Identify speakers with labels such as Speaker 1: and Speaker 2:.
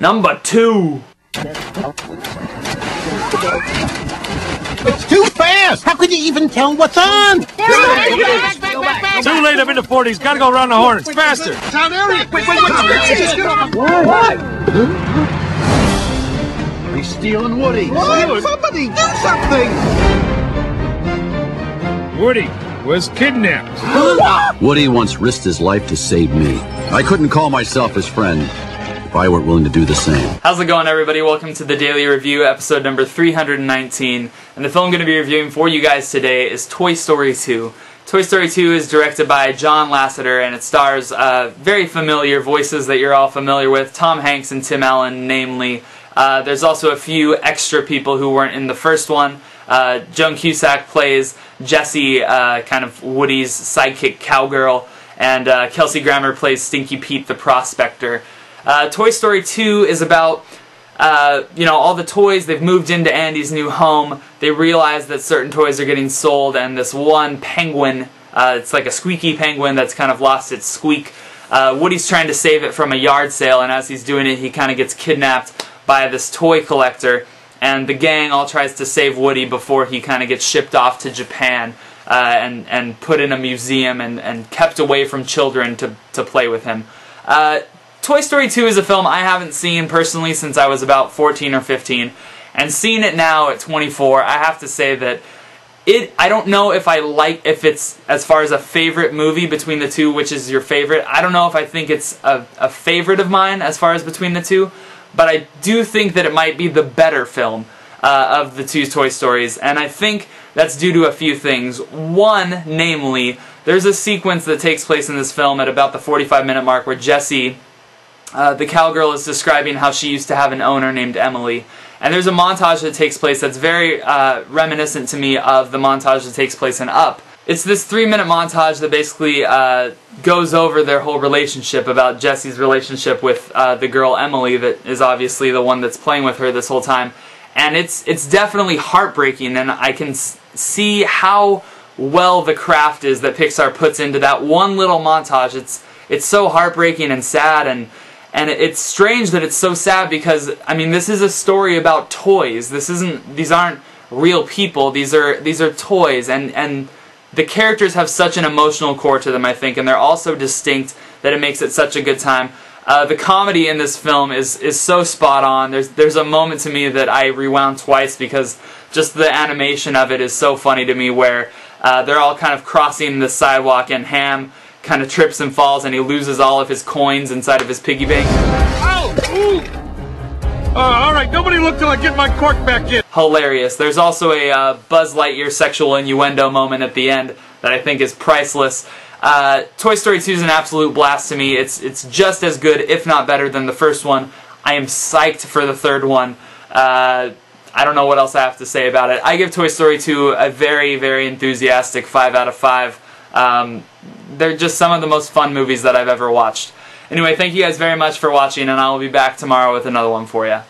Speaker 1: Number 2.
Speaker 2: It's too fast! How could you even tell what's on?
Speaker 3: Too late, I'm in the 40s. Gotta go around the horn. It's faster.
Speaker 2: Town area! Wait, what? He's stealing Woody. What? Somebody do something!
Speaker 3: Woody was kidnapped.
Speaker 4: Woody once risked his life to save me. I couldn't call myself his friend if I weren't willing to do the same.
Speaker 1: How's it going, everybody? Welcome to the Daily Review, episode number 319. And the film I'm going to be reviewing for you guys today is Toy Story 2. Toy Story 2 is directed by John Lasseter, and it stars very familiar voices that you're all familiar with, Tom Hanks and Tim Allen, namely. There's also a few extra people who weren't in the first one. Joan Cusack plays Jessie, kind of Woody's sidekick cowgirl, and Kelsey Grammer plays Stinky Pete the prospector. Toy Story 2 is about, all the toys. They've moved into Andy's new home. They realize that certain toys are getting sold, and this one penguin, it's like a squeaky penguin that's kind of lost its squeak. Woody's trying to save it from a yard sale, and as he's doing it, he kind of gets kidnapped by this toy collector, and the gang all tries to save Woody before he kind of gets shipped off to Japan and put in a museum and kept away from children to play with him. Toy Story 2 is a film I haven't seen personally since I was about 14 or 15, and seeing it now at 24, I have to say that I don't know if if it's, as far as a favorite movie between the two, which is your favorite, I don't know if I think it's a favorite of mine as far as between the two, but I do think that it might be the better film of the two Toy Stories, and I think that's due to a few things. One, namely, there's a sequence that takes place in this film at about the 45-minute mark where Jessie, the cowgirl, is describing how she used to have an owner named Emily. And there's a montage that takes place that's very reminiscent to me of the montage that takes place in Up. It's this 3-minute montage that basically goes over their whole relationship, about Jessie's relationship with the girl Emily that is obviously the one that's playing with her this whole time. And it's definitely heartbreaking, and I can see how well the craft is that Pixar puts into that one little montage. It's so heartbreaking and sad, and it's strange that it's so sad because, I mean, this is a story about toys. These aren't real people. These are toys, and the characters have such an emotional core to them, I think, and they're all so distinct that it makes it such a good time. The comedy in this film is so spot on. There's a moment to me that I rewound twice because just the animation of it is so funny to me, where they're all kind of crossing the sidewalk and Ham kind of trips and falls and he loses all of his coins inside of his piggy bank.
Speaker 3: Ow! Ooh! Alright, nobody look till I get my cork back in.
Speaker 1: Hilarious. There's also a Buzz Lightyear sexual innuendo moment at the end that I think is priceless. Toy Story 2 is an absolute blast to me. It's just as good, if not better, than the first one. I am psyched for the third one. I don't know what else I have to say about it. I give Toy Story 2 a very, very enthusiastic 5 out of 5. They're just some of the most fun movies that I've ever watched. Anyway, thank you guys very much for watching, and I will be back tomorrow with another one for you.